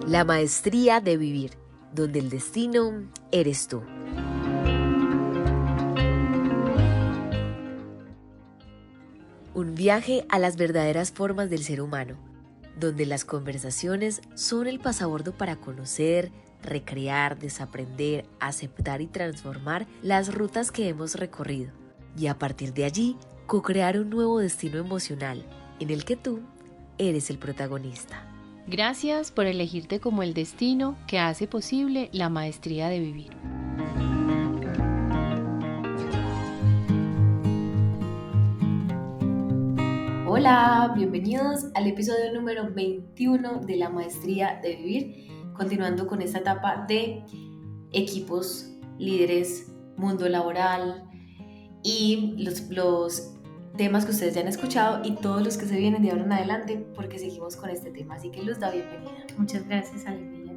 La maestría de vivir, donde el destino eres tú. Un viaje a las verdaderas formas del ser humano, donde las conversaciones son el pasabordo para conocer, recrear, desaprender, aceptar y transformar las rutas que hemos recorrido. Y a partir de allí, co-crear un nuevo destino emocional en el que tú eres el protagonista. Gracias por elegirte como el destino que hace posible la maestría de vivir. Hola, bienvenidos al episodio número 21 de la maestría de vivir, continuando con esta etapa de equipos, líderes, mundo laboral y los temas que ustedes ya han escuchado y todos los que se vienen de ahora en adelante, porque seguimos con este tema. Así que Luz, da bienvenida. Muchas gracias, Alegría.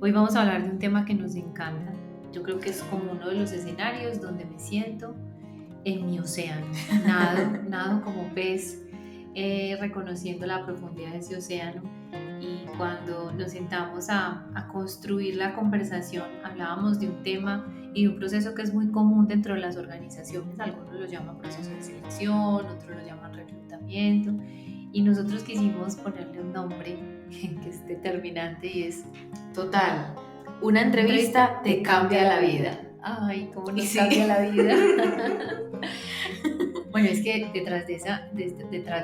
Hoy vamos a hablar de un tema que nos encanta. Yo creo que es como uno de los escenarios donde me siento en mi océano. Nado como pez, reconociendo la profundidad de ese océano. Y cuando nos sentamos a construir la conversación, hablábamos de un tema y de un proceso que es muy común dentro de las organizaciones. Algunos lo llaman proceso de selección, otros lo llaman reclutamiento, y nosotros quisimos ponerle un nombre que es determinante y es Total, una entrevista te cambia la vida. Ay, cómo nos Sí. cambia la vida. Bueno, es que detrás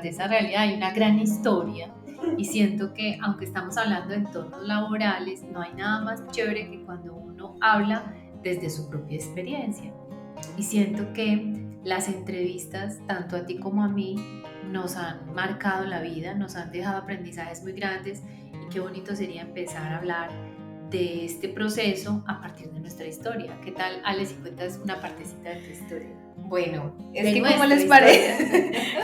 de esa realidad hay una gran historia. Y siento que aunque estamos hablando de entornos laborales, no hay nada más chévere que cuando uno habla desde su propia experiencia. Y siento que las entrevistas, tanto a ti como a mí, nos han marcado la vida, nos han dejado aprendizajes muy grandes, y qué bonito sería empezar a hablar de este proceso a partir de nuestra historia. ¿Qué tal, Ale, si cuentas una partecita de tu historia? Bueno, es De que nuestra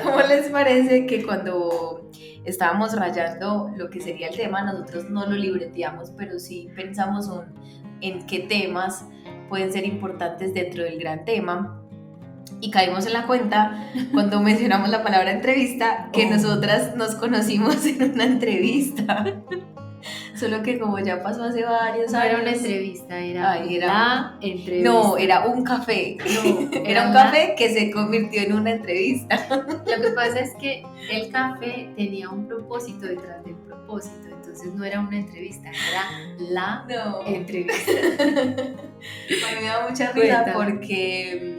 ¿cómo les parece que cuando estábamos rayando lo que sería el tema, nosotros no lo libreteamos, pero sí pensamos en qué temas pueden ser importantes dentro del gran tema? Y caímos en la cuenta, cuando mencionamos la palabra entrevista, que nosotras nos conocimos en una entrevista. Solo que como ya pasó hace varios años... No era una entrevista, era la entrevista. No, era un café. No, Era un café que se convirtió en una entrevista. Lo que pasa es que el café tenía un propósito detrás del propósito, entonces no era una entrevista, era la entrevista. Bueno, me da mucha risa porque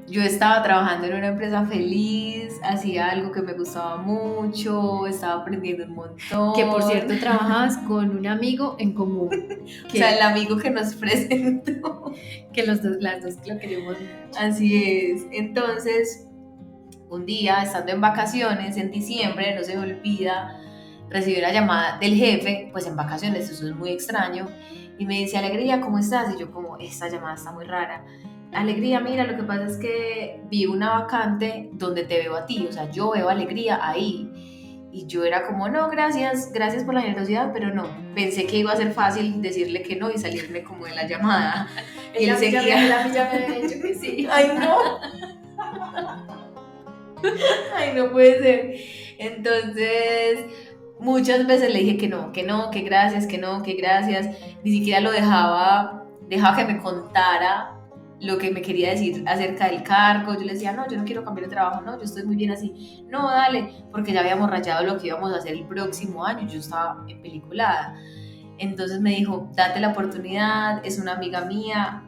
yo estaba trabajando en una empresa feliz, hacía algo que me gustaba mucho, estaba aprendiendo un montón. Que por cierto trabajabas con un amigo en común. O sea, el amigo que nos presentó. Que las dos lo queremos mucho. Así es. Entonces, un día, estando en vacaciones, en diciembre, no se me olvida, recibí una llamada del jefe, pues en vacaciones, eso es muy extraño, y me dice: Alegría, ¿cómo estás? Y yo como, esta llamada está muy rara. Alegría, mira, lo que pasa es que vi una vacante donde te veo a ti, o sea, yo veo a Alegría ahí. Y yo era como, no, gracias por la generosidad, pero no. Pensé que iba a ser fácil decirle que no y salirme como de la llamada. Y él seguía. Ya me había dicho que sí. Ay, no. Ay, no puede ser. Entonces, muchas veces le dije que no, que gracias, que no, que gracias. Ni siquiera lo dejaba que me contara lo que me quería decir acerca del cargo. Yo le decía, no, yo no quiero cambiar de trabajo, no, yo estoy muy bien así. No, dale, porque ya habíamos rayado lo que íbamos a hacer el próximo año, yo estaba empeliculada. Entonces me dijo, date la oportunidad, es una amiga mía,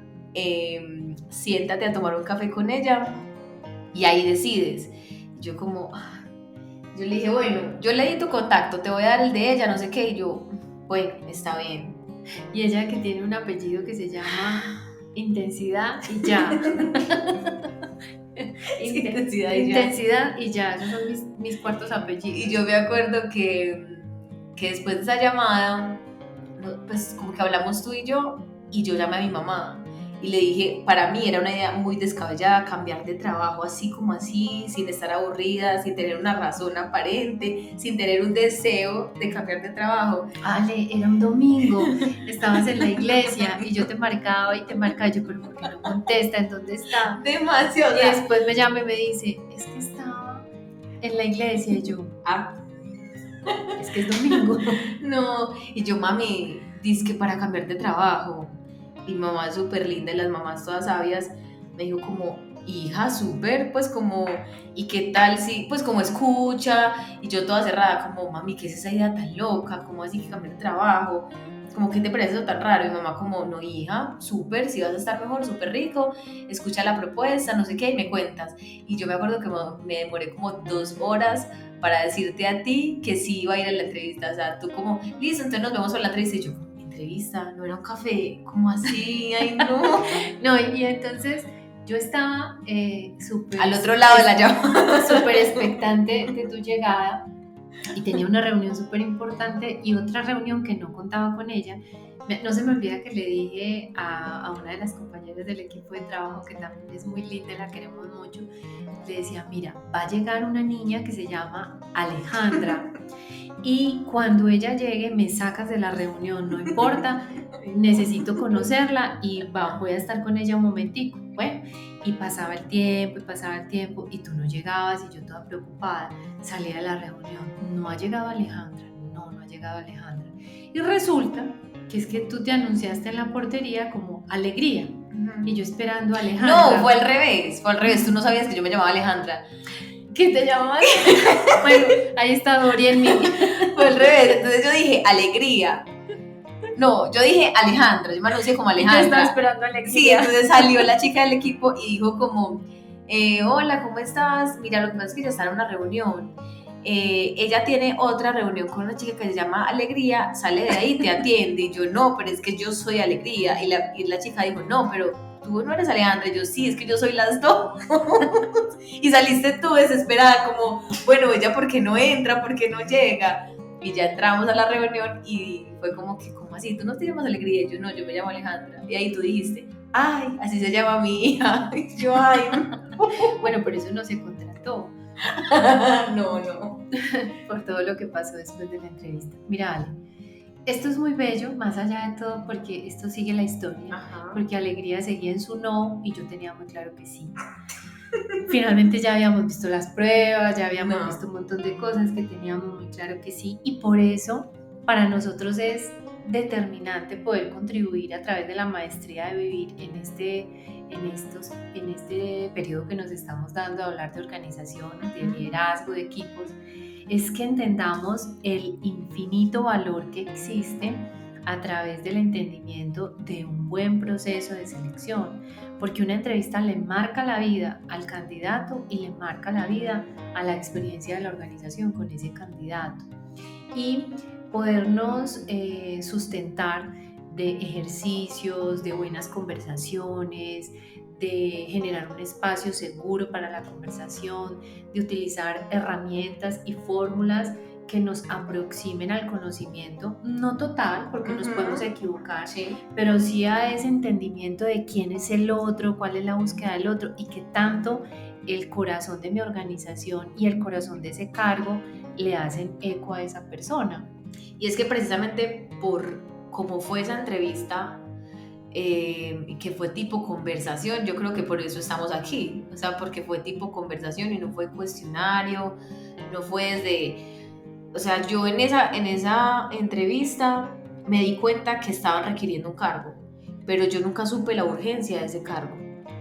siéntate a tomar un café con ella y ahí decides. Yo le dije, bueno, yo le di tu contacto, te voy a dar el de ella, no sé qué, y yo, bueno, está bien. Y ella, que tiene un apellido que se llama Intensidad y Ya. Intensidad y Ya, esos son mis cuartos apellidos. Y yo me acuerdo que después de esa llamada, pues como que hablamos tú y yo llamé a mi mamá y le dije, para mí era una idea muy descabellada cambiar de trabajo así como así, sin estar aburrida, sin tener una razón aparente, sin tener un deseo de cambiar de trabajo. Ale, era un domingo, estabas en la iglesia y yo te marcaba, yo, pero ¿por qué no contesta? ¿En dónde está? Demasiado. Y después me llama y me dice, es que estaba en la iglesia, y yo, Es que es domingo. No, y yo, mami, que para cambiar de trabajo. Y mi mamá es súper linda y las mamás todas sabias me dijo como, hija, súper, pues como, ¿y qué tal si, pues como escucha? Y yo toda cerrada, como, mami, ¿qué es esa idea tan loca? ¿Cómo así que cambiar de trabajo? Como, ¿qué te parece eso tan raro? Y mi mamá como, no, hija, súper, si vas a estar mejor, súper rico, escucha la propuesta, no sé qué, y me cuentas. Y yo me acuerdo que me demoré como 2 horas para decirte a ti que sí iba a ir a la entrevista. O sea, tú como, listo, entonces nos vemos a la entrevista. Y yo, entrevista, no era un café, ¿cómo así? Ay, no. No, y entonces yo estaba súper... Al otro lado de la llama. Súper expectante de tu llegada y tenía una reunión súper importante y otra reunión que no contaba con ella. No se me olvida que le dije a una de las compañeras del equipo de trabajo, que también es muy linda y la queremos mucho, le decía, mira, va a llegar una niña que se llama Alejandra y cuando ella llegue me sacas de la reunión, no importa, necesito conocerla y voy a estar con ella un momentico. Bueno, y pasaba el tiempo y tú no llegabas y yo toda preocupada salía de la reunión, no ha llegado Alejandra, no ha llegado Alejandra. Y resulta que es que tú te anunciaste en la portería como Alegría y yo esperando a Alejandra. No, fue al revés, tú no sabías que yo me llamaba Alejandra. ¿Qué te llamabas? Bueno, ahí está Dori en mí. Fue al revés, entonces yo dije Alegría. No, yo dije Alejandra, yo me anuncié como Alejandra. Yo estaba esperando a Alegría. Sí, entonces salió la chica del equipo y dijo como, hola, ¿cómo estás? Mira, lo que pasa es que ya está en una reunión. Ella tiene otra reunión con una chica que se llama Alegría, sale de ahí, te atiende. Y yo, no, pero es que yo soy Alegría. Y la chica dijo, no, pero tú no eres Alejandra. Y yo, sí, es que yo soy las dos. Y saliste tú desesperada, como, bueno, ella ¿por qué no entra? ¿Por qué no llega? Y ya entramos a la reunión y fue como que, ¿cómo así? ¿Tú no te llamas Alegría? Y yo, no, yo me llamo Alejandra. Y ahí tú dijiste, ay, así se llama mi hija. Y yo, ay, bueno, pero eso no se contrató. no. Por todo lo que pasó después de la entrevista. Mira, Ale, esto es muy bello, más allá de todo, porque esto sigue la historia. Ajá. Porque Alegría seguía en su no y yo tenía muy claro que sí. Finalmente ya habíamos visto las pruebas, ya habíamos visto un montón de cosas que teníamos muy claro que sí, y por eso para nosotros es determinante poder contribuir a través de la maestría de vivir en este periodo que nos estamos dando a hablar de organización, de liderazgo, de equipos, es que entendamos el infinito valor que existe a través del entendimiento de un buen proceso de selección, porque una entrevista le marca la vida al candidato y le marca la vida a la experiencia de la organización con ese candidato. Y podernos sustentar de ejercicios, de buenas conversaciones, de generar un espacio seguro para la conversación, de utilizar herramientas y fórmulas que nos aproximen al conocimiento, no total, porque nos podemos equivocar, sí, pero sí a ese entendimiento de quién es el otro, cuál es la búsqueda del otro y qué tanto el corazón de mi organización y el corazón de ese cargo le hacen eco a esa persona. Y es que precisamente por cómo fue esa entrevista, que fue tipo conversación, yo creo que por eso estamos aquí, o sea, porque fue tipo conversación y no fue cuestionario, no fue desde... O sea, yo en esa entrevista me di cuenta que estaban requiriendo un cargo, pero yo nunca supe la urgencia de ese cargo.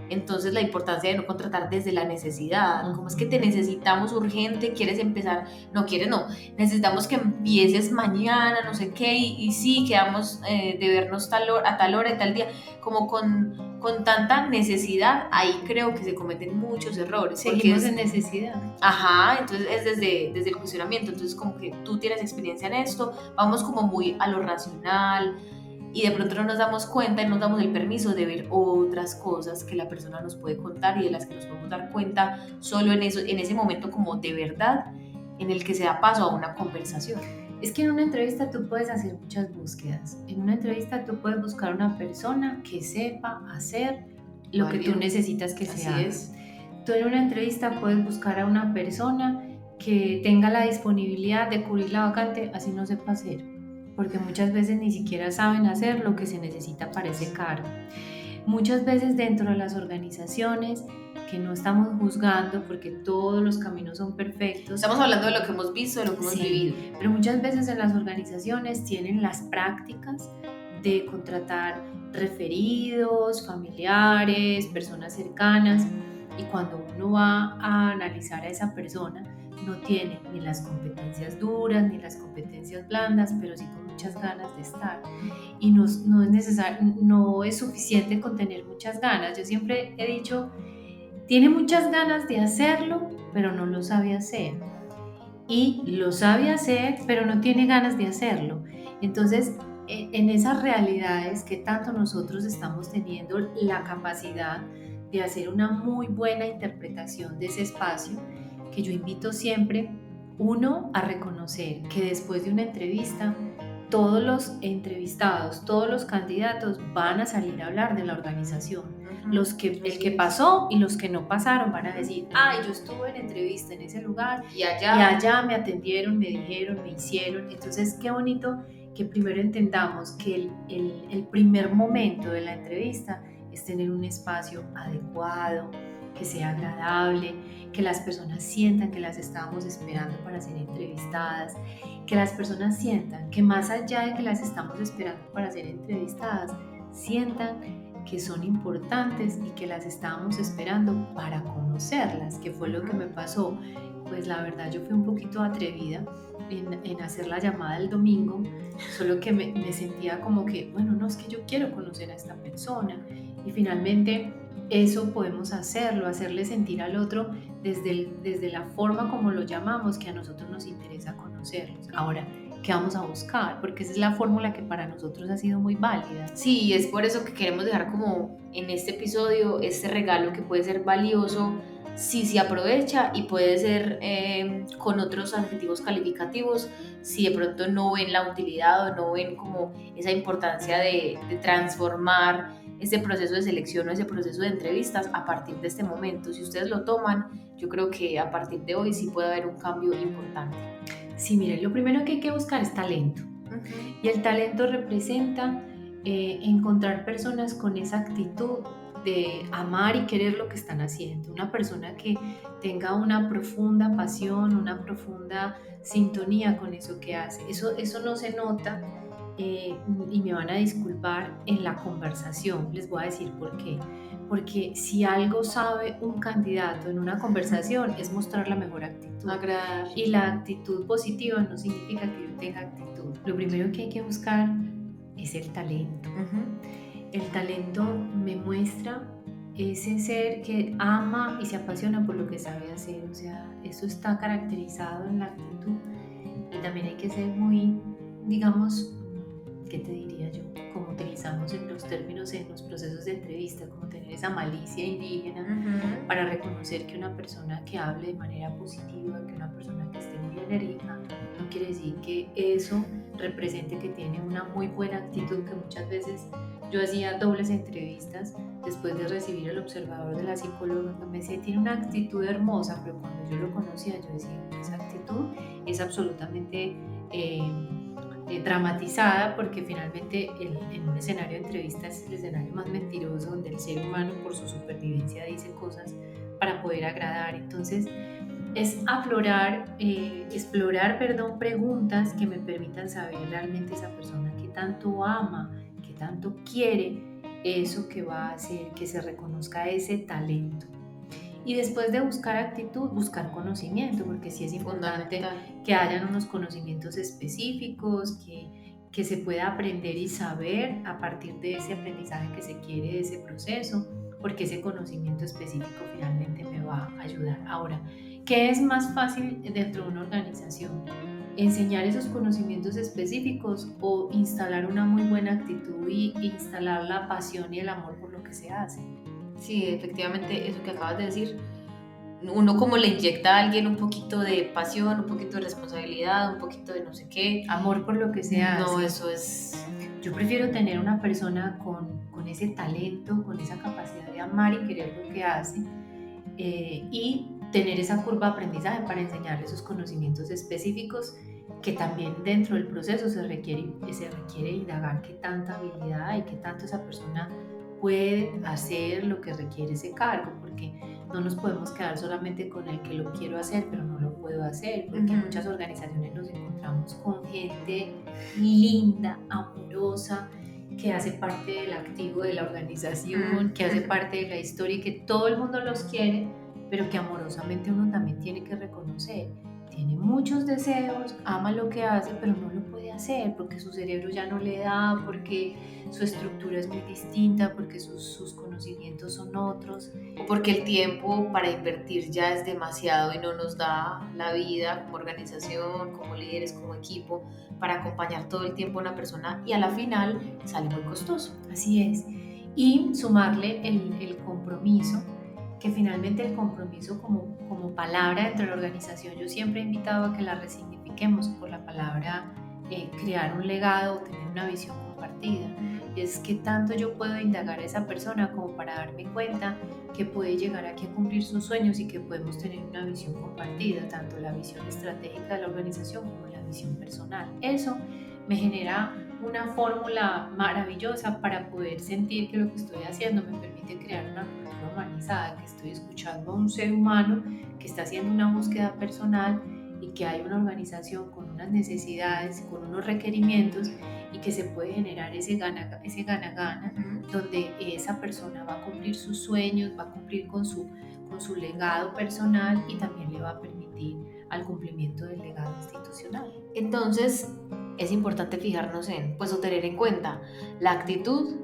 Entonces la importancia de no contratar desde la necesidad, como es que te necesitamos urgente, quieres empezar, no quieres, no, necesitamos que empieces mañana, no sé qué, y sí, quedamos de vernos a tal hora y tal día, como con tanta necesidad, ahí creo que se cometen muchos errores. Seguimos en necesidad. Ajá, entonces es desde el cuestionamiento, entonces como que tú tienes experiencia en esto, vamos como muy a lo racional, y de pronto no nos damos cuenta y nos damos el permiso de ver otras cosas que la persona nos puede contar y de las que nos podemos dar cuenta solo en ese momento como de verdad en el que se da paso a una conversación. Es que en una entrevista tú puedes hacer muchas búsquedas. En una entrevista tú puedes buscar una persona que sepa hacer lo que tú necesitas que se haga. Tú en una entrevista puedes buscar a una persona que tenga la disponibilidad de cubrir la vacante, así no sepa hacer, porque muchas veces ni siquiera saben hacer lo que se necesita para ese cargo. Muchas veces dentro de las organizaciones que no estamos juzgando porque todos los caminos son perfectos. Estamos hablando de lo que hemos visto, de lo que hemos vivido. Pero muchas veces en las organizaciones tienen las prácticas de contratar referidos, familiares, personas cercanas, y cuando uno va a analizar a esa persona, no tiene ni las competencias duras ni las competencias blandas, pero sí con muchas ganas de estar. Y no es necesario, no es suficiente con tener muchas ganas. Yo siempre he dicho, tiene muchas ganas de hacerlo, pero no lo sabe hacer. Y lo sabe hacer, pero no tiene ganas de hacerlo. Entonces, en esas realidades que tanto nosotros estamos teniendo la capacidad de hacer una muy buena interpretación de ese espacio, que yo invito siempre, uno, a reconocer que después de una entrevista, todos los entrevistados, todos los candidatos van a salir a hablar de la organización. El que pasó y los que no pasaron van a decir, ay, yo estuve en entrevista en ese lugar y allá me atendieron, me dijeron, me hicieron. Entonces, qué bonito que primero entendamos que el primer momento de la entrevista es tener un espacio adecuado, que sea agradable, que las personas sientan que las estábamos esperando para ser entrevistadas, que las personas sientan que más allá de que las estamos esperando para ser entrevistadas, sientan que son importantes y que las estábamos esperando para conocerlas, que fue lo que me pasó. Pues la verdad yo fui un poquito atrevida en hacer la llamada el domingo, solo que me sentía como que, bueno, no, es que yo quiero conocer a esta persona, y finalmente eso podemos hacerlo, hacerle sentir al otro desde la forma como lo llamamos, que a nosotros nos interesa conocerlos. Ahora, ¿qué vamos a buscar? Porque esa es la fórmula que para nosotros ha sido muy válida. Sí, es por eso que queremos dejar como en este episodio este regalo que puede ser valioso si se aprovecha, y puede ser con otros adjetivos calificativos si de pronto no ven la utilidad o no ven como esa importancia de transformar ese proceso de selección o ese proceso de entrevistas a partir de este momento. Si ustedes lo toman, yo creo que a partir de hoy sí puede haber un cambio importante. Sí, miren, lo primero que hay que buscar es talento. Y el talento representa encontrar personas con esa actitud de amar y querer lo que están haciendo. Una persona que tenga una profunda pasión, una profunda sintonía con eso que hace. Eso no se nota, y me van a disculpar, en la conversación. Les voy a decir por qué. Porque si algo sabe un candidato en una conversación es mostrar la mejor actitud. Agradar. Y la actitud positiva no significa que yo tenga actitud. Lo primero que hay que buscar es el talento. El talento me muestra ese ser que ama y se apasiona por lo que sabe hacer. O sea, eso está caracterizado en la actitud. Y también hay que ser muy, digamos, ¿qué te diría yo? Como utilizamos en los términos en los procesos de entrevista, como tener esa malicia indígena para reconocer que una persona que hable de manera positiva, que una persona que esté muy enérgica, no quiere decir que eso represente que tiene una muy buena actitud, que muchas veces yo hacía dobles entrevistas después de recibir el observador de la psicóloga, que me decía, tiene una actitud hermosa, pero cuando yo lo conocía yo decía, esa actitud es absolutamente dramatizada, porque finalmente en un escenario de entrevista es el escenario más mentiroso, donde el ser humano por su supervivencia dice cosas para poder agradar. Entonces es explorar preguntas que me permitan saber realmente esa persona que tanto ama, que tanto quiere eso que va a hacer, que se reconozca ese talento. Y después de buscar actitud, buscar conocimiento, porque sí es importante que hayan unos conocimientos específicos, que se pueda aprender y saber a partir de ese aprendizaje que se quiere de ese proceso, porque ese conocimiento específico finalmente me va a ayudar. Ahora, ¿qué es más fácil dentro de una organización? ¿Enseñar esos conocimientos específicos o instalar una muy buena actitud y instalar la pasión y el amor por lo que se hace? Sí, efectivamente, eso que acabas de decir, uno como le inyecta a alguien un poquito de pasión, un poquito de responsabilidad, un poquito de no sé qué. Amor por lo que se hace. No, eso es... Yo prefiero tener una persona con ese talento, con esa capacidad de amar y querer lo que hace, y tener esa curva de aprendizaje para enseñarle esos conocimientos específicos, que también dentro del proceso se requiere indagar qué tanta habilidad y qué tanto esa persona puede hacer lo que requiere ese cargo, porque no nos podemos quedar solamente con el que lo quiero hacer, pero no lo puedo hacer, porque en muchas organizaciones nos encontramos con gente linda, amorosa, que hace parte del activo de la organización, que hace parte de la historia y que todo el mundo los quiere, pero que amorosamente uno también tiene que reconocer. Tiene muchos deseos, ama lo que hace, pero no lo puede hacer porque su cerebro ya no le da, porque su estructura es muy distinta, porque sus conocimientos son otros. O porque el tiempo para invertir ya es demasiado y no nos da la vida como organización, como líderes, como equipo, para acompañar todo el tiempo a una persona y a la final sale muy costoso. Así es. Y sumarle el compromiso, que finalmente el compromiso como palabra dentro de la organización, yo siempre he invitado a que la resignifiquemos por la palabra crear un legado o tener una visión compartida. Es que tanto yo puedo indagar a esa persona como para darme cuenta que puede llegar aquí a cumplir sus sueños y que podemos tener una visión compartida, tanto la visión estratégica de la organización como la visión personal. Eso me genera una fórmula maravillosa para poder sentir que lo que estoy haciendo me permite crear una cultura humanizada, que estoy escuchando a un ser humano que está haciendo una búsqueda personal y que hay una organización con unas necesidades, con unos requerimientos y que se puede generar ese gana-gana, donde esa persona va a cumplir sus sueños, va a cumplir con su legado personal y también le va a permitir al cumplimiento del legado institucional. Entonces es importante fijarnos o tener en cuenta la actitud,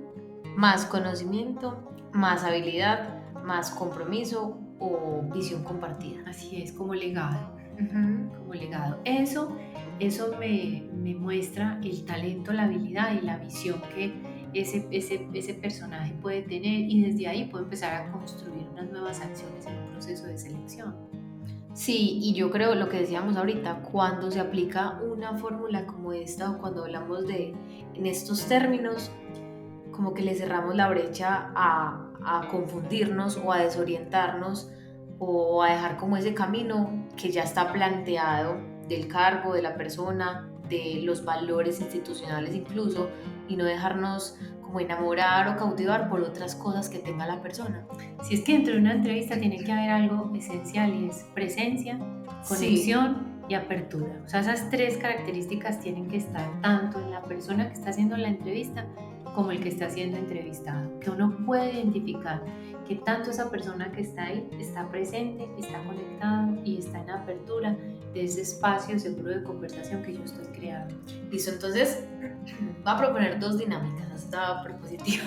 más conocimiento, más habilidad, más compromiso o visión compartida. Así es, como legado. Como legado. Eso me muestra el talento, la habilidad y la visión que ese personaje puede tener, y desde ahí puedo empezar a construir unas nuevas acciones en un proceso de selección. Sí, y yo creo lo que decíamos ahorita, cuando se aplica una fórmula como esta o cuando hablamos en estos términos, como que le cerramos la brecha a confundirnos o a desorientarnos o a dejar como ese camino que ya está planteado del cargo, de la persona, de los valores institucionales incluso, y no dejarnos como enamorar o cautivar por otras cosas que tenga la persona. Si es que dentro de una entrevista tiene que haber algo esencial y es presencia, conexión y apertura. O sea, esas tres características tienen que estar tanto en la persona que está haciendo la entrevista como el que está siendo entrevistado, que uno puede identificar que tanto esa persona que está ahí está presente, está conectado y está en apertura de ese espacio seguro de conversación que yo estoy creando. Listo, entonces voy a proponer dos dinámicas, esta propositiva.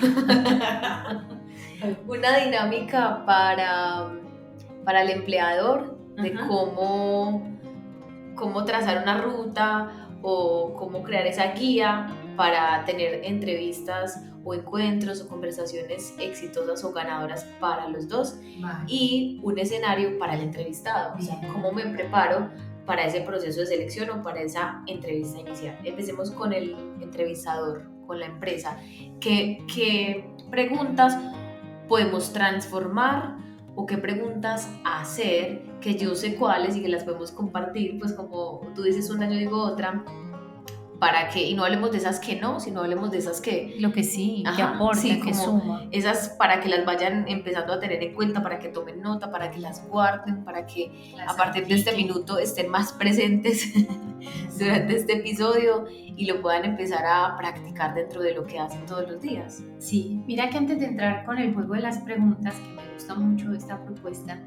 Una dinámica para el empleador de cómo trazar una ruta o cómo crear esa guía para tener entrevistas o encuentros o conversaciones exitosas o ganadoras para los dos. Vale. Y un escenario para el entrevistado, o sea, cómo me preparo para ese proceso de selección o para esa entrevista inicial. Empecemos con el entrevistador, con la empresa. ¿Qué preguntas podemos transformar o qué preguntas hacer, que yo sé cuáles y que las podemos compartir, pues como tú dices una, yo digo otra, para que, y no hablemos de esas que no, sino hablemos de esas que... Lo que sí, que aporta, sí, que suma. Esas para que las vayan empezando a tener en cuenta, para que tomen nota, para que las guarden, para que las a partir de este minuto estén más presentes durante este episodio y lo puedan empezar a practicar dentro de lo que hacen todos los días. Sí, mira que antes de entrar con el juego de las preguntas, que me gusta mucho esta propuesta,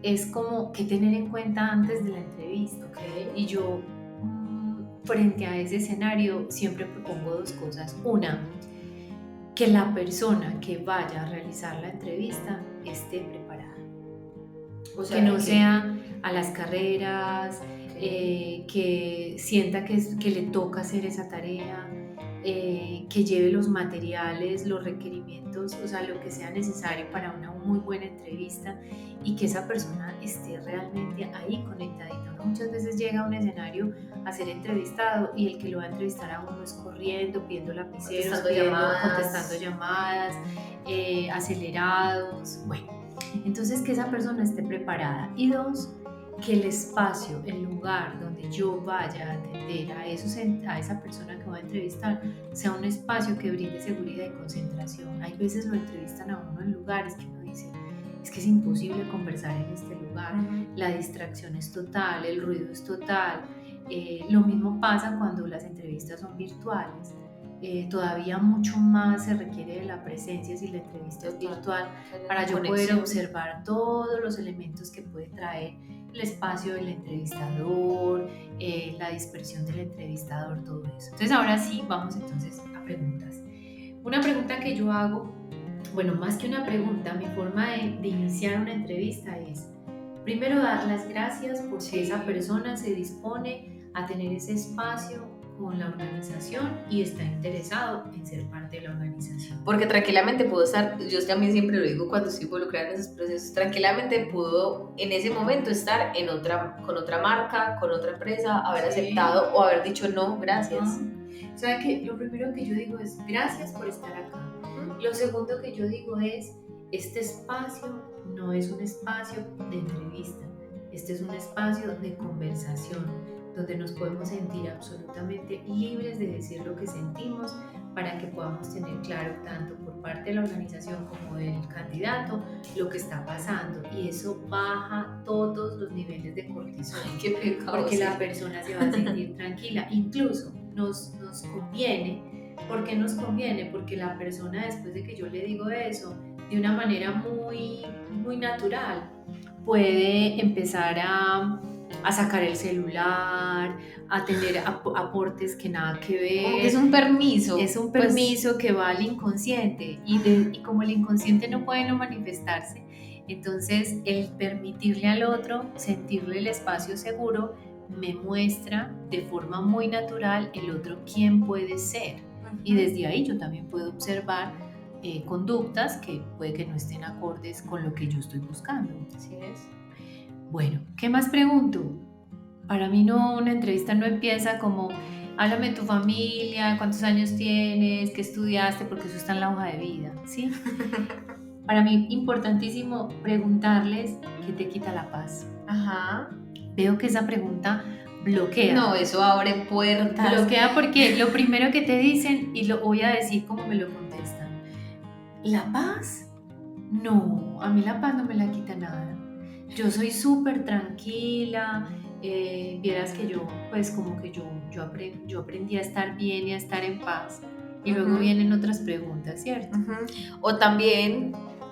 es como que tener en cuenta antes de la entrevista, ¿ok? Y yo... frente a ese escenario siempre propongo dos cosas. Una, que la persona que vaya a realizar la entrevista esté preparada. O sea, que no sea a las carreras, que sienta que le toca hacer esa tarea, que lleve los materiales, los requerimientos, o sea, lo que sea necesario para una muy buena entrevista y que esa persona esté realmente ahí conectadita. Uno muchas veces llega a un escenario a ser entrevistado y el que lo va a entrevistar a uno es corriendo, pidiendo lapiceros, contestando llamadas, acelerados. Bueno, entonces que esa persona esté preparada. Y dos, que el espacio, el lugar donde yo vaya a atender a esa persona que voy a entrevistar sea un espacio que brinde seguridad y concentración. Hay veces lo entrevistan a uno en lugares que uno dice, es que es imposible conversar en este lugar, la distracción es total, el ruido es total. Lo mismo pasa cuando las entrevistas son virtuales. Todavía mucho más se requiere de la presencia si la entrevista es virtual, para yo poder observar todos los elementos que puede traer el espacio del entrevistador, la dispersión del entrevistador, todo eso. Entonces ahora sí, vamos entonces a preguntas. Una pregunta que yo hago, bueno, más que una pregunta, mi forma de iniciar una entrevista es primero dar las gracias porque esa persona se dispone a tener ese espacio con la organización y está interesado en ser parte de la organización. Porque tranquilamente pudo estar, yo también siempre lo digo cuando estoy involucrada en esos procesos, tranquilamente pudo en ese momento estar con otra marca, con otra empresa, haber aceptado o haber dicho no, gracias. O sea que lo primero que yo digo es gracias por estar acá. Lo segundo que yo digo es, este espacio no es un espacio de entrevista, este es un espacio de conversación, donde nos podemos sentir absolutamente libres de decir lo que sentimos para que podamos tener claro tanto por parte de la organización como del candidato lo que está pasando, y eso baja todos los niveles de cortisol. Ay, qué pecado, porque la persona se va a sentir tranquila. Incluso nos conviene. ¿Por qué nos conviene? Porque la persona, después de que yo le digo eso de una manera muy, muy natural, puede empezar a sacar el celular, a tener aportes que nada que ver. Como que es un permiso. Es un permiso que va al inconsciente, y como el inconsciente no puede no manifestarse, entonces el permitirle al otro sentirle el espacio seguro me muestra de forma muy natural el otro quién puede ser, y desde ahí yo también puedo observar conductas que puede que no estén acordes con lo que yo estoy buscando. Así es. Bueno, ¿qué más pregunto? Para mí no, una entrevista no empieza como háblame de tu familia, cuántos años tienes, qué estudiaste, porque eso está en la hoja de vida, ¿sí? Para mí importantísimo preguntarles qué te quita la paz. Ajá. Veo que esa pregunta bloquea. No, eso abre puertas. Bloquea porque lo primero que te dicen, y lo voy a decir como me lo contestan, ¿la paz? No, a mí la paz no me la quita nada. Yo soy súper tranquila, vieras que yo, pues como que yo aprendí a estar bien y a estar en paz. Y luego vienen otras preguntas, ¿cierto? O también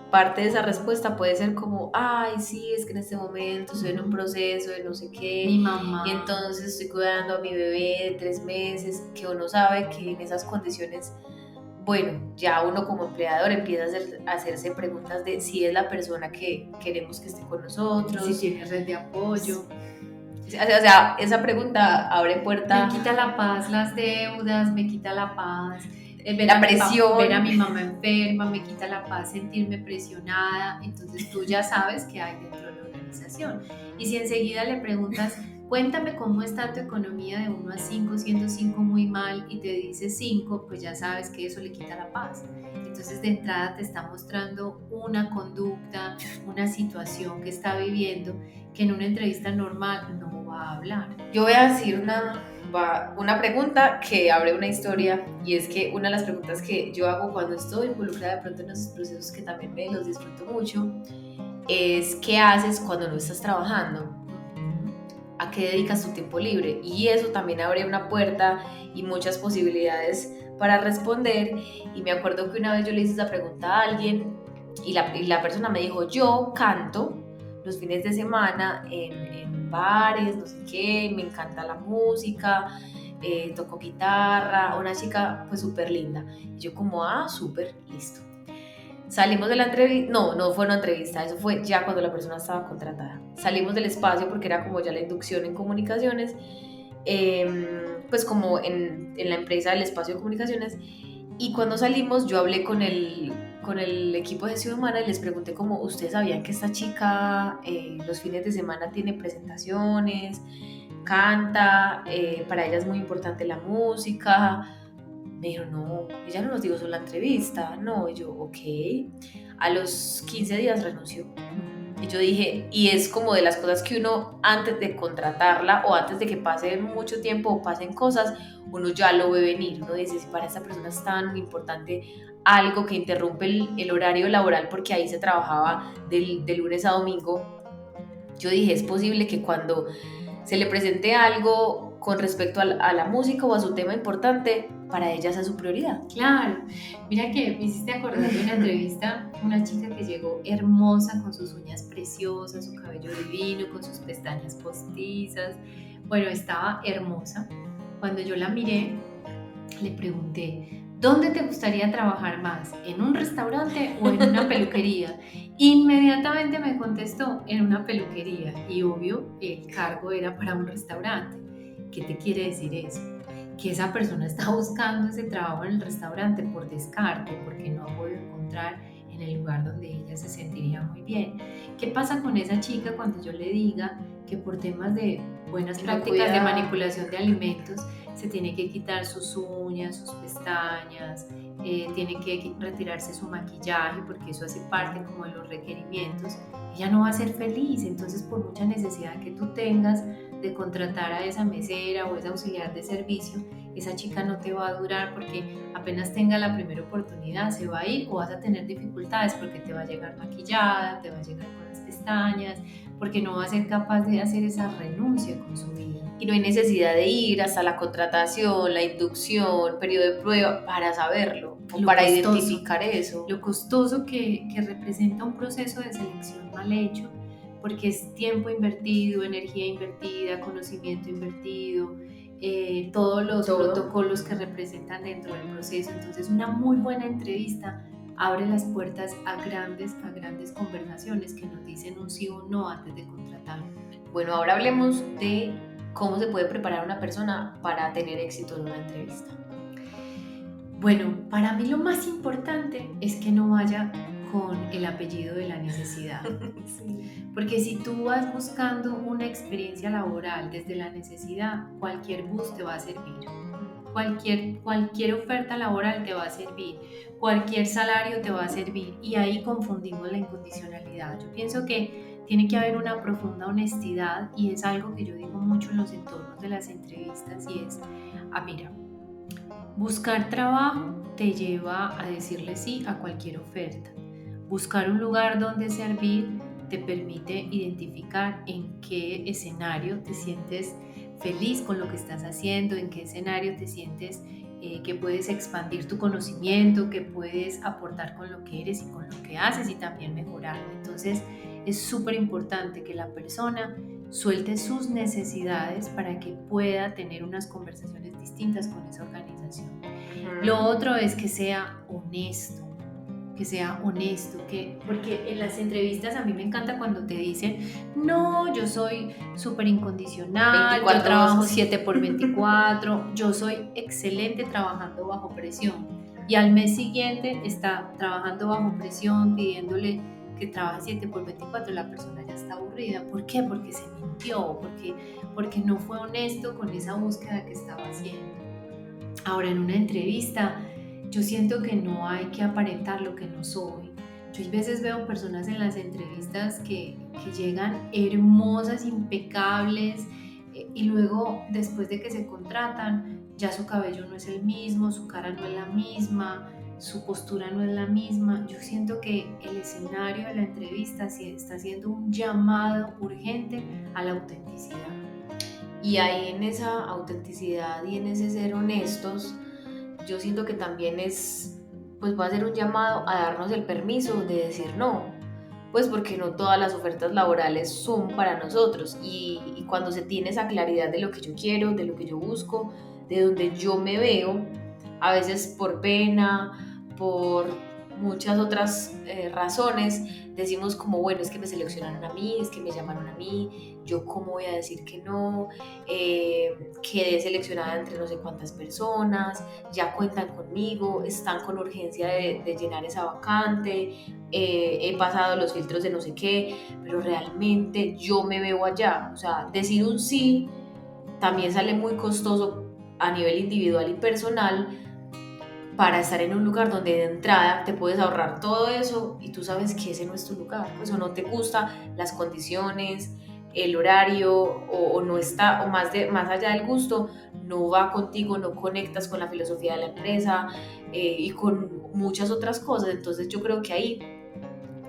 parte de esa respuesta puede ser como, ay, sí, es que en este momento estoy en un proceso de no sé qué, mi mamá, y entonces estoy cuidando a mi bebé de 3 meses, que uno sabe que en esas condiciones, bueno, ya uno como empleador empieza a hacerse preguntas de si es la persona que queremos que esté con nosotros, si tiene red de apoyo. O sea, esa pregunta abre puerta. Me quita la paz las deudas, me quita la paz la presión, ver a mi mamá enferma, me quita la paz sentirme presionada. Entonces tú ya sabes qué hay dentro de la organización. Y si enseguida le preguntas, cuéntame cómo está tu economía de 1 a 5, siendo 5 muy mal, y te dice 5, pues ya sabes que eso le quita la paz. Entonces de entrada te está mostrando una conducta, una situación que está viviendo, que en una entrevista normal no va a hablar. Yo voy a decir una pregunta que abre una historia, y es que una de las preguntas que yo hago cuando estoy involucrada de pronto en esos procesos que también me los disfruto mucho es ¿qué haces cuando no estás trabajando? ¿A qué dedicas tu tiempo libre? Y eso también abre una puerta y muchas posibilidades para responder. Y me acuerdo que una vez yo le hice esa pregunta a alguien y la persona me dijo, yo canto los fines de semana en bares, no sé qué, me encanta la música, toco guitarra, una chica pues súper linda. Y yo como, súper, listo. Salimos de la entrevista, no fue una entrevista, eso fue ya cuando la persona estaba contratada. Salimos del espacio porque era como ya la inducción en comunicaciones, pues como en la empresa del espacio de comunicaciones, y cuando salimos yo hablé con el equipo de gestión humana y les pregunté como, ¿ustedes sabían que esta chica los fines de semana tiene presentaciones, canta, para ella es muy importante la música? Me dijeron, no, ella no nos dijo solo la entrevista, no, y yo, ok. A los 15 días renunció. Y yo dije, y es como de las cosas que uno antes de contratarla o antes de que pase mucho tiempo o pasen cosas, uno ya lo ve venir, uno dice, si para esta persona es tan importante algo que interrumpe el horario laboral, porque ahí se trabajaba de lunes a domingo, yo dije, es posible que cuando se le presente algo con respecto a la música o a su tema importante, para ella esa es su prioridad. Claro, mira que me hiciste acordar de una entrevista, una chica que llegó hermosa con sus uñas preciosas, su cabello divino, con sus pestañas postizas. Bueno, estaba hermosa. Cuando yo la miré, le pregunté, ¿dónde te gustaría trabajar más? ¿En un restaurante o en una peluquería? Inmediatamente me contestó, en una peluquería. Y obvio, el cargo era para un restaurante. ¿Qué te quiere decir eso? Que esa persona está buscando ese trabajo en el restaurante por descarte, porque no ha podido encontrar en el lugar donde ella se sentiría muy bien. ¿Qué pasa con esa chica cuando yo le diga que por temas de buenas prácticas de manipulación de alimentos se tiene que quitar sus uñas, sus pestañas, tiene que retirarse su maquillaje porque eso hace parte como de los requerimientos? Ella no va a ser feliz. Entonces, por mucha necesidad que tú tengas de contratar a esa mesera o esa auxiliar de servicio, esa chica no te va a durar, porque apenas tenga la primera oportunidad se va a ir, o vas a tener dificultades porque te va a llegar maquillada, te va a llegar con las pestañas, porque no va a ser capaz de hacer esa renuncia con su vida. Y no hay necesidad de ir hasta la contratación, la inducción, periodo de prueba para saberlo o para identificar eso. Lo costoso que representa un proceso de selección mal hecho, porque es tiempo invertido, energía invertida, conocimiento invertido, todos los protocolos que representan dentro del proceso. Entonces, una muy buena entrevista abre las puertas a grandes conversaciones que nos dicen un sí o un no antes de contratar. Bueno, ahora hablemos de cómo se puede preparar una persona para tener éxito en una entrevista. Bueno, para mí lo más importante es que no vaya con el apellido de la necesidad. Sí. Porque si tú vas buscando una experiencia laboral desde la necesidad, cualquier bus te va a servir. Cualquier oferta laboral te va a servir, cualquier salario te va a servir, y ahí confundimos la incondicionalidad. Yo pienso que tiene que haber una profunda honestidad, y es algo que yo digo mucho en los entornos de las entrevistas, y es, mira, buscar trabajo te lleva a decirle sí a cualquier oferta. Buscar un lugar donde servir te permite identificar en qué escenario te sientes feliz con lo que estás haciendo, en qué escenario te sientes que puedes expandir tu conocimiento, que puedes aportar con lo que eres y con lo que haces, y también mejorar. Entonces es súper importante que la persona suelte sus necesidades para que pueda tener unas conversaciones distintas con esa organización. Lo otro es que sea honesto, porque en las entrevistas a mí me encanta cuando te dicen, no, yo soy súper incondicional, yo trabajo 7x24, yo soy excelente trabajando bajo presión, y al mes siguiente está trabajando bajo presión, pidiéndole que trabaje 7x24, la persona ya está aburrida. ¿Por qué? Porque se mintió, porque no fue honesto con esa búsqueda que estaba haciendo. Ahora, en una entrevista, yo siento que no hay que aparentar lo que no soy. Yo a veces veo personas en las entrevistas que llegan hermosas, impecables, y luego, después de que se contratan, ya su cabello no es el mismo, su cara no es la misma, su postura no es la misma. Yo siento que el escenario de la entrevista está haciendo un llamado urgente a la autenticidad. Y ahí en esa autenticidad y en ese ser honestos, yo siento que también va a ser un llamado a darnos el permiso de decir no, pues porque no todas las ofertas laborales son para nosotros, y cuando se tiene esa claridad de lo que yo quiero, de lo que yo busco, de donde yo me veo, a veces por pena, por muchas otras razones, decimos como, bueno, es que me seleccionaron a mí, es que me llamaron a mí, yo cómo voy a decir que no, quedé seleccionada entre no sé cuántas personas, ya cuentan conmigo, están con urgencia de llenar esa vacante, he pasado los filtros de no sé qué, pero realmente yo me veo allá. O sea, decir un sí también sale muy costoso a nivel individual y personal, para estar en un lugar donde de entrada te puedes ahorrar todo eso y tú sabes que ese no es tu lugar, pues, o no te gusta las condiciones, el horario, o no está, o más allá del gusto, no va contigo, no conectas con la filosofía de la empresa y con muchas otras cosas. Entonces yo creo que ahí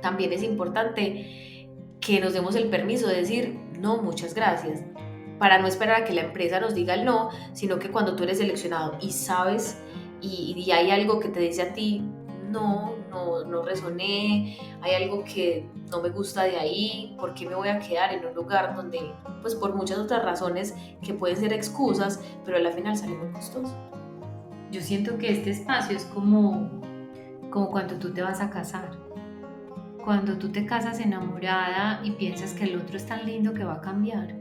también es importante que nos demos el permiso de decir no, muchas gracias, para no esperar a que la empresa nos diga el no, sino que cuando tú eres seleccionado y sabes y hay algo que te dice a ti, no resoné, hay algo que no me gusta de ahí, ¿por qué me voy a quedar en un lugar donde, pues por muchas otras razones que pueden ser excusas, pero al final sale muy costoso? Yo siento que este espacio es como cuando tú te vas a casar. Cuando tú te casas enamorada y piensas que el otro es tan lindo que va a cambiar.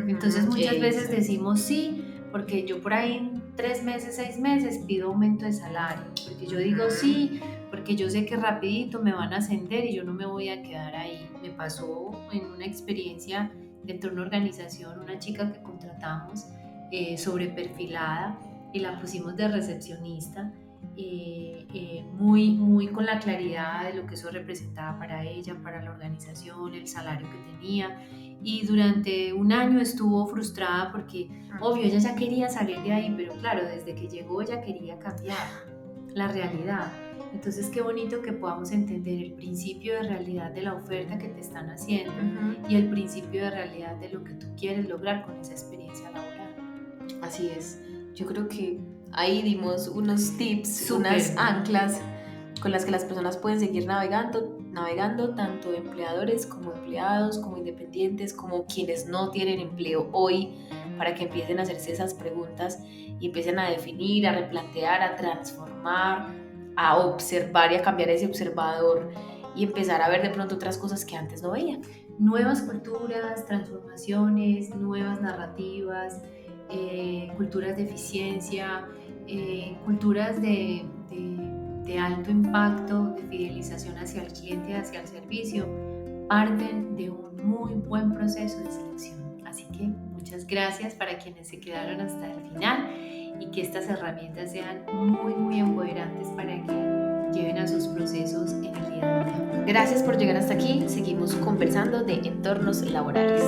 Entonces muchas veces decimos sí, porque yo por ahí en 3 meses, 6 meses pido aumento de salario, porque yo digo sí, porque yo sé que rapidito me van a ascender y yo no me voy a quedar ahí. Me pasó en una experiencia dentro de una organización, una chica que contratamos sobreperfilada y la pusimos de recepcionista, muy con la claridad de lo que eso representaba para ella, para la organización, el salario que tenía. Y durante un año estuvo frustrada porque, obvio, ella ya quería salir de ahí, pero claro, desde que llegó ella quería cambiar la realidad. Entonces, qué bonito que podamos entender el principio de realidad de la oferta que te están haciendo y el principio de realidad de lo que tú quieres lograr con esa experiencia laboral. Así es. Yo creo que ahí dimos unos tips, Súper. unas anclas con las que las personas pueden seguir navegando, tanto empleadores como empleados, como independientes, como quienes no tienen empleo hoy, para que empiecen a hacerse esas preguntas y empiecen a definir, a replantear, a transformar, a observar y a cambiar ese observador y empezar a ver de pronto otras cosas que antes no veían. Nuevas culturas, transformaciones, nuevas narrativas, culturas de eficiencia, culturas de alto impacto, de fidelización hacia el cliente, hacia el servicio, parten de un muy buen proceso de selección. Así que muchas gracias para quienes se quedaron hasta el final y que estas herramientas sean muy empoderantes para que lleven a sus procesos en el día a día. Gracias por llegar hasta aquí. Seguimos conversando de entornos laborales.